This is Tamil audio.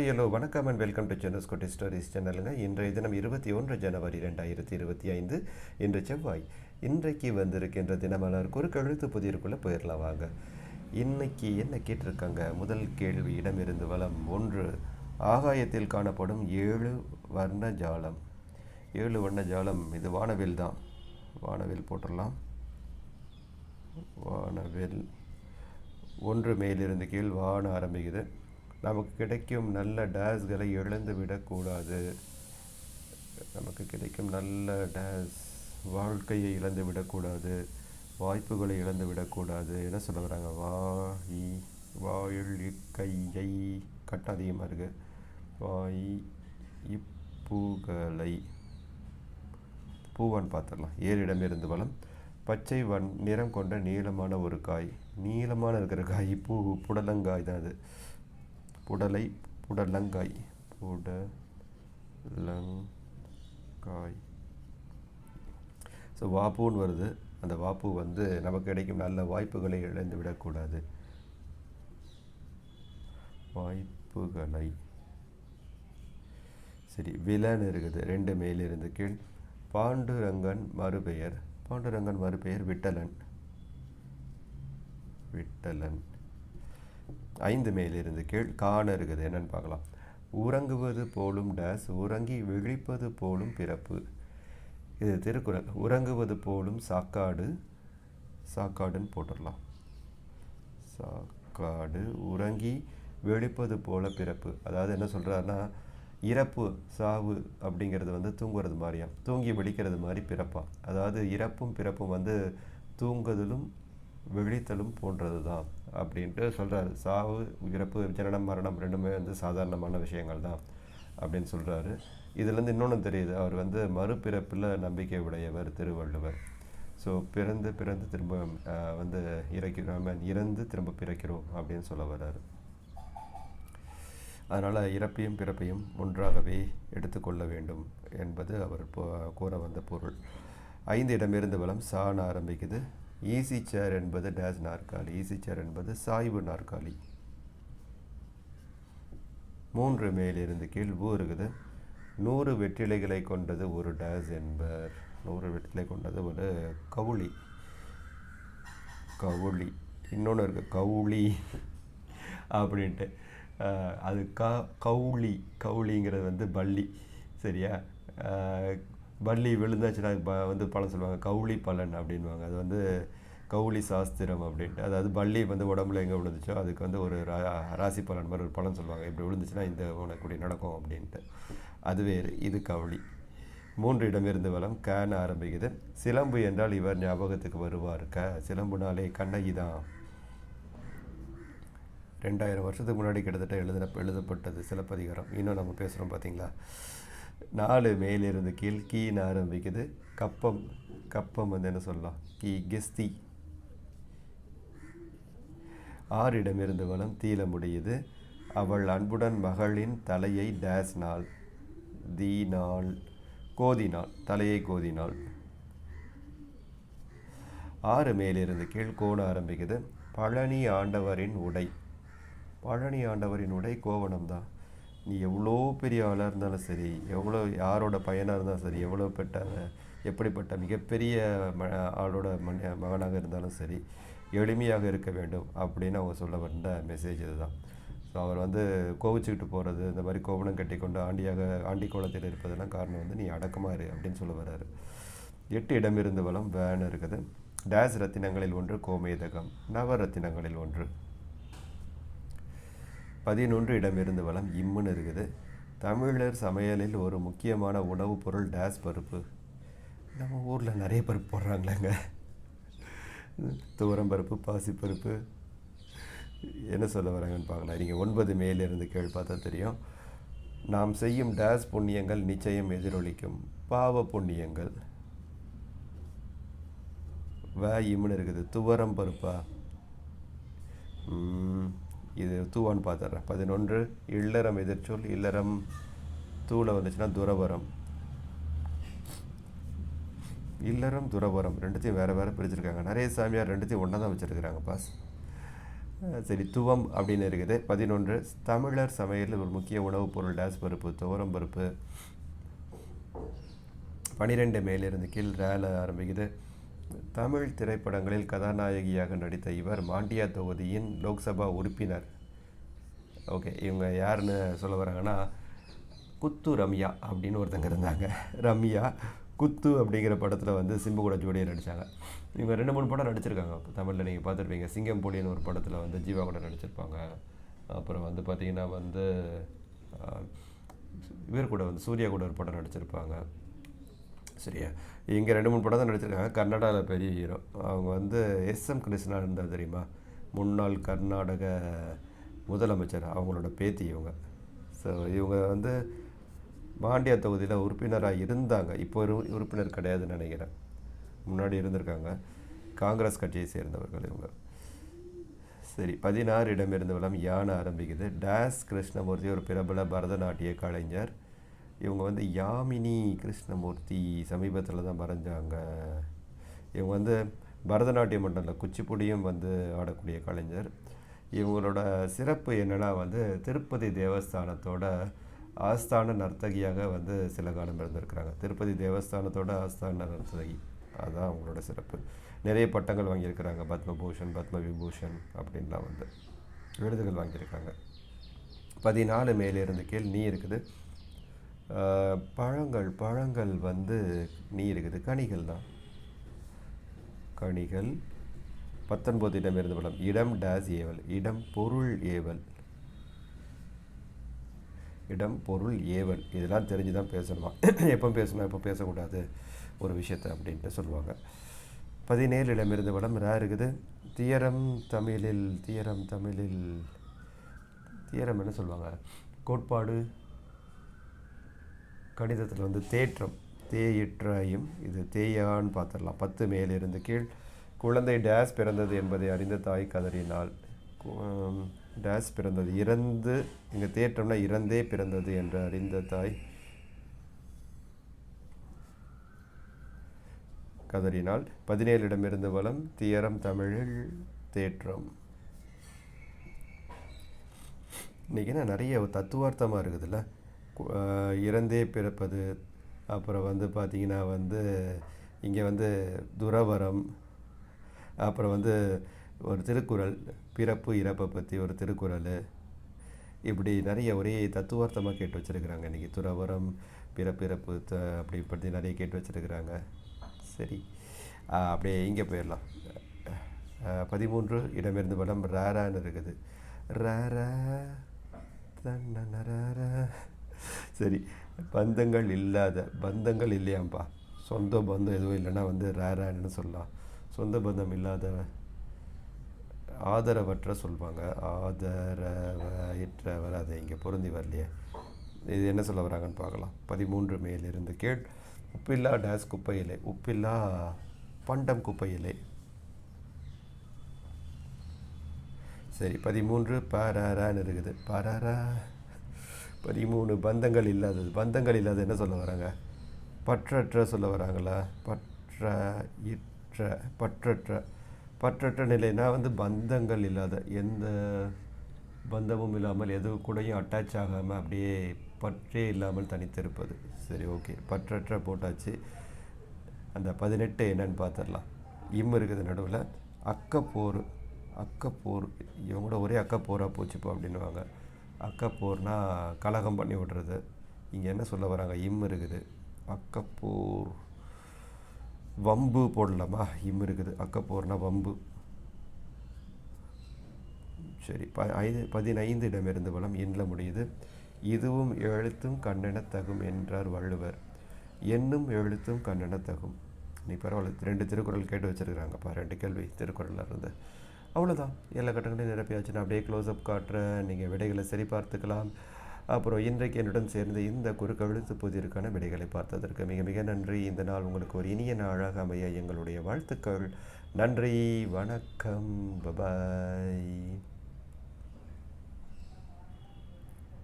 ஹலோ வணக்கம் அண்ட் வெல்கம் டு சென்னஸ்கோட்டி ஸ்டோரிஸ் சேனலுங்க. இன்றைய தினம் 21 ஜனவரி 2025 இன்று செவ்வாய். இன்றைக்கு வந்திருக்கின்ற தினமலர் குறுக்கெழுத்து புதிருக்குள்ளே போயிடலாம் வாங்க. இன்னைக்கு என்ன கேட்டிருக்காங்க? முதல் கேள்வி, இடமிருந்து வலம் 1. ஆகாயத்தில் காணப்படும் 7 வர்ண ஜாலம். 7 வண்ண ஜாலம், இது வானவில் தான். வானவில் போட்டுடலாம். வானவில் 1 மேலிருந்து கீழ் வான ஆரம்பிக்குது. நமக்கு கிடைக்கும் நல்ல டேஸ்களை இழந்து விடக்கூடாது. நமக்கு கிடைக்கும் நல்ல டேஸ், வாழ்க்கையை இழந்து விடக்கூடாது, வாய்ப்புகளை இழந்து விடக்கூடாது. என்ன சொல்ல வராங்க? வாயில் கையை கட்டம் அதிகமாக இருக்குது. வாய் இப்பூகளை பூவான் பார்த்துடலாம். ஏறிடமிருந்து வளம். பச்சை நிறம் கொண்ட நீளமான ஒரு காய். நீளமான இருக்கிற காய் பூ, புடலங்காய் தான் அது. புடலங்காய். ஸோ வாப்பூன்னு வருது. அந்த வாப்பு நமக்கு கிடைக்கும் நல்ல வாய்ப்புகளை இழந்து விடக்கூடாது. வாய்ப்புகளை. சரி, விலன் இருக்குது. 2 மேலிருந்து கீழ். பாண்டுரங்கன் மறுபெயர். பாண்டுரங்கன் மறுபெயர் விட்டலன். 5 மேலிருந்து கீழ். காண இருக்குது. என்னன்னு பார்க்கலாம். உறங்குவது போலும் டேஸ், உறங்கி விழிப்பது போலும் பிறப்பு. இது திருக்குறள். உறங்குவது போலும் சாக்காடு, சாக்காடுன்னு போட்டுடலாம். சாக்காடு. உறங்கி விழிப்பது போல பிறப்பு. அதாவது என்ன சொல்கிறாருன்னா, இறப்பு சாவு அப்படிங்கிறது தூங்குறது மாதிரியாம், தூங்கி விழிக்கிறது மாதிரி பிறப்பான். அதாவது இறப்பும் பிறப்பும் தூங்குதலும் விழித்தலும் போன்றது தான் அப்படின்ட்டு சொல்கிறாரு. சாவு, இறப்பு, ஜனனம், மரணம் ரெண்டுமே சாதாரணமான விஷயங்கள் தான் அப்படின்னு சொல்கிறாரு. இதுலேருந்து இன்னொன்று தெரியுது, அவர் மறுபிறப்பில் நம்பிக்கை உடையவர் திருவள்ளுவர். ஸோ பிறந்து திரும்ப இறந்து திரும்ப பிறக்கிறோம் அப்படின்னு சொல்ல வர்றாரு. அதனால் இறப்பையும் பிறப்பையும் ஒன்றாகவே எடுத்துக்கொள்ள வேண்டும் என்பது அவர் கூற வந்த பொருள். 5 இடமிருந்து வளம். சாண ஆரம்பிக்குது. ஈஸி சேர் என்பது டேஸ் நாற்காலி. ஈஸி சேர் என்பது சாய்வு நாற்காலி. 3 மேலிருந்து கீழ். ஊ இருக்குது. 100 வெற்றிலைகளை கொண்டது ஒரு டேஸ் என்பர். 100 வெற்றிலை கொண்டது ஒரு கவுளி. கவுளி. இன்னொன்று இருக்குது கவுளி அப்படின்ட்டு. அது கவுளி. கவுளிங்கிறது பள்ளி. சரியா? பள்ளி விழுந்தாச்சுன்னா பலன் சொல்லுவாங்க, கவுளி பலன் அப்படின்வாங்க. அது கவுளி சாஸ்திரம் அப்படின்ட்டு. அதாவது பள்ளி உடம்புல எங்கே விழுந்துச்சோ அதுக்கு ஒரு ராசி பலன் மாதிரி ஒரு பலன் சொல்லுவாங்க. இப்படி விழுந்துச்சுன்னா இந்த உனக்கு இப்படி நடக்கும் அப்படின்ட்டு. அது வேறு, இது கவுளி. 3 இடமிருந்து வளம். கேன ஆரம்பிக்குது. சிலம்பு என்றால் இவர் ஞாபகத்துக்கு வருவார். சிலம்புனாலே கண்ணகி தான். 2000 வருஷத்துக்கு முன்னாடி கிட்டத்தட்ட எழுதப்பட்டது சிலப்பதிகாரம். இன்னும் நம்ம பேசுகிறோம் பார்த்தீங்களா? 4 மேலிருந்து கீழ். கீன்னு ஆரம்பிக்குது. கப்பம். கப்பம் என்ன சொல்லலாம்? கெஸ்தி. 6 இடமிருந்து வளம். தீல முடியுது. அவள் அன்புடன் மகளின் தலையை டேஸ் நாள். தீநாள். கோதினாள். தலையை கோதினாள். 6 மேலிருந்து கீழ். கோண ஆரம்பிக்குது. பழனி ஆண்டவரின் உடை. பழனி ஆண்டவரின் உடை கோவணம் தான். நீ எவ்வளோ பெரிய ஆளாக இருந்தாலும் சரி, எவ்வளோ யாரோட பையனாக இருந்தாலும் சரி, எப்படிப்பட்ட மிகப்பெரிய ஆளோட மகனாக இருந்தாலும் சரி, எளிமையாக இருக்க வேண்டும் அப்படின்னு அவங்க சொல்ல வந்த மெசேஜ் இதுதான். ஸோ அவர் கோவிச்சுக்கிட்டு போகிறது, இந்த மாதிரி கோவணம் கட்டி கொண்டு ஆண்டி கோலத்தில் இருப்பதெல்லாம் காரணம் நீ அடக்கமாக இரு அப்படின்னு சொல்ல வர்றாரு. 8 இடமிருந்து வளம். வேன் இருக்குது. டேஸ் ரத்தினங்களில் ஒன்று கோமேதகம். நவரத்தினங்களில் ஒன்று. 11 இடமிருந்து வளம். இம்முன்னு இருக்குது. தமிழர் சமையலில் ஒரு முக்கியமான உணவுப் பொருள் டேஸ் பருப்பு. நம்ம ஊரில் நிறைய பருப்பு போடுறாங்களேங்க. துவரம் பருப்பு, பாசிப்பருப்பு. என்ன சொல்ல வராங்கன்னு பார்க்கலாம். நீங்கள் 9 மேலிருந்து கீழ் பார்த்தா தெரியும். நாம் செய்யும் டேஸ் புண்ணியங்கள் நிச்சயம் எதிரொலிக்கும். பாவ புண்ணியங்கள். இம்முன்னு இருக்குது. துவரம் பருப்பா? இது தூவான்னு பார்த்துட்றேன். 11 இல்லறம் எதிர்ச்சொல். இல்லறம் தூளை வந்துச்சுன்னா துறவரம். இல்லறம் துறவரம் ரெண்டுத்தையும் வேறு வேறு பிரிச்சுருக்காங்க. நிறைய சாமியார் ரெண்டுத்தையும் ஒன்றா தான் வச்சுருக்கிறாங்க பாஸ். சரி, துவம் அப்படின்னு இருக்குது. 11 தமிழர் சமையலில் ஒரு முக்கிய உணவுப் பொருள் டேஸ் பருப்பு, துவரம் பருப்பு. 12 மேலிருந்து கீழ் ரேல ஆரம்பிக்குது. தமிழ் திரைப்படங்களில் கதாநாயகியாக நடித்த இவர் மாண்டியா தொகுதியின் லோக்சபா உறுப்பினர். ஓகே, இவங்க யாருன்னு சொல்ல வராங்கன்னா, குத்து ரம்யா அப்படின்னு ஒருத்தங்க இருந்தாங்க. ரம்யா குத்து அப்படிங்கிற படத்தில் வந்து சிம்பு கூட ஜோடியாக நடித்தாங்க. இவங்க 2-3 படம் நடிச்சிருக்காங்க தமிழில். நீங்கள் பார்த்துருப்பீங்க. சிங்கம் பொடின்னு ஒரு படத்தில் வந்து ஜீவா கூட நடிச்சிருப்பாங்க. அப்புறம் வந்து பார்த்திங்கன்னா வந்து இவர் கூட வந்து சூர்யா கூட ஒரு படம் நடிச்சிருப்பாங்க. சரியா, இங்கே 2-3 படம் தான் நடிச்சிருக்காங்க. கர்நாடகாவில் பெரிய ஹீரோ. அவங்க வந்து எஸ்எம் கிருஷ்ணா இருந்தால் தெரியுமா, முன்னாள் கர்நாடக முதலமைச்சர், அவங்களோட பேத்தி இவங்க. ஸோ இவங்க வந்து மாண்டியா தொகுதியில் உறுப்பினராக இருந்தாங்க. இப்போ உறுப்பினர் கிடையாதுன்னு நினைக்கிறேன். முன்னாடி இருந்திருக்காங்க. காங்கிரஸ் கட்சியை சேர்ந்தவர்கள் இவங்க. சரி, 16 இடமிருந்து வளம் யானை ஆரம்பிக்குது. டேஸ் கிருஷ்ணமூர்த்தி ஒரு பிரபல பரதநாட்டிய கலைஞர். இவங்க வந்து யாமினி கிருஷ்ணமூர்த்தி சமீபத்தில் தான் மறைஞ்சாங்க. இவங்க வந்து பரதநாட்டியம் மட்டும் இல்லை, குச்சிப்புடியும் வந்து ஆடக்கூடிய கலைஞர். இவங்களோட சிறப்பு என்னென்னா வந்து திருப்பதி தேவஸ்தானத்தோட ஆஸ்தான நர்த்தகியாக வந்து சில காலம் இருந்திருக்கிறாங்க. திருப்பதி தேவஸ்தானத்தோட ஆஸ்தான நர்த்தகி, அதுதான் அவங்களோட சிறப்பு. நிறைய பட்டங்கள் வாங்கியிருக்கிறாங்க. பத்மபூஷன், பத்ம விபூஷன் அப்படின்லாம் வந்து விருதுகள் வாங்கியிருக்காங்க. 14 மேலிருந்து கீழ் நீ இருக்குது. பழங்கள் வந்து நீ இருக்குது. கனிகள் தான், கனிகள். 19 இடமிருந்து வளம் இடம் டேஸ் ஏவல். இடம் பொருள் ஏவல். இடம் பொருள் ஏவல் இதெல்லாம் தெரிஞ்சு தான் பேசணுமா. எப்போ பேசணும் எப்போ பேசக்கூடாது ஒரு விஷயத்தை அப்படின்ட்டு சொல்லுவாங்க. 17 இடமிருந்து வளம் ரா இருக்குது. தியரம் தமிழில் தியரம் என்ன சொல்லுவாங்க, கோட்பாடு. கணிதத்தில் வந்து தேற்றம், தேயிற்றாயும், இது தேயான்னு பார்த்துடலாம். 10 மேலிருந்து கீழ். குழந்தை டேஸ் பிறந்தது என்பதை அறிந்த தாய் கதறினாள். டேஸ் பிறந்தது, இறந்து. இங்கே தேற்றம்னா இறந்தே பிறந்தது என்று அறிந்த தாய் கதறினாள். 17 இடமிருந்து வளம் தியரம் தமிழில் தேற்றம். இன்றைக்கி நிறைய தத்துவார்த்தமாக இருக்குதுல்ல. இறந்தே பிறப்பது, அப்புறம் வந்து பார்த்திங்கன்னா வந்து இங்கே வந்து துறவரம், அப்புறம் வந்து ஒரு திருக்குறள், பிறப்பு இறப்பை பற்றி ஒரு திருக்குறள். இப்படி நிறைய ஒரே தத்துவார்த்தமாக கேட்டு வச்சுருக்கிறாங்க இன்றைக்கி. துறவரம், பிறப்பிறப்பு அப்படி பற்றி நிறைய கேட்டு வச்சுருக்கிறாங்க. சரி, அப்படியே இங்கே போயிடலாம். 13 இடமிருந்து படம் ரேரான்னு இருக்குது. ரேரா தன்னரா. சரி, பந்தங்கள் இல்லையாம்பா. சொந்த பந்தம் எதுவும் இல்லைன்னா வந்து ரேரான்னு சொல்லலாம். சொந்த பந்தம் இல்லாத, ஆதரவற்ற சொல்லுவாங்க. ஆதரவற்றவர், அதை இங்கே பொருந்தி வரலையே. இது என்ன சொல்ல வராங்கன்னு பார்க்கலாம். 13 மேலிருந்து கீழ். உப்பில்லா டேஸ் குப்பையிலே. உப்பில்லா பண்டம் குப்பையிலே. சரி, 13 பாரான்னு இருக்குது. பாராரா. 13 பந்தங்கள் இல்லாதது என்ன சொல்ல வராங்க, பற்றற்ற சொல்ல வராங்களா. பற்றற்ற நிலைனா வந்து பந்தங்கள் இல்லாத, எந்த பந்தமும் இல்லாமல், எது கூடயும் அட்டாச் ஆகாமல் அப்படியே பற்றே இல்லாமல் தனித்திருப்பது. சரி, ஓகே, பற்றற்ற போட்டாச்சு. அந்த 18 என்னன்னு பார்த்துடலாம். இருக்குது நடுவில். அக்கப்போர். இவங்க கூட ஒரே அக்கப்போராக போச்சுப்போ அப்படின்வாங்க. அக்கப்போர்னா கலகம் பண்ணி விடுறது. இங்கே என்ன சொல்ல வராங்க, இருக்குது. அக்கப்போர், வம்பு போடலாமா. இருக்குது. அக்கப்போர்னா வம்பு. சரி, 15 இடமிருந்து வளம் இன்னில் முடியுது. இதுவும் எழுத்தும் கண்ணெனத்தகும் என்றார் வள்ளுவர். என்னும் எழுத்தும் கண்ணெனத்தகும். நீ பரவாயில்ல, 2 திருக்குறள் கேட்டு வச்சுருக்கிறாங்கப்பா. 2 கேள்வி திருக்குறளில் இருந்து. அவ்வளோதான், எல்லா கட்டங்களையும் நிரப்பியாச்சு. நான் அப்படியே க்ளோஸ்அப் காட்டுறேன், நீங்கள் விடைகளை சரி பார்த்துக்கலாம். அப்புறம் இன்றைக்கு என்னுடன் சேர்ந்து இந்த குறுக்கெழுத்து புதிருக்கான விடைகளை பார்த்ததற்கு மிக மிக நன்றி. இந்த நாள் உங்களுக்கு ஒரு இனிய நாளாக அமைய எங்களுடைய வாழ்த்துக்கள். நன்றி, வணக்கம், பபாய்.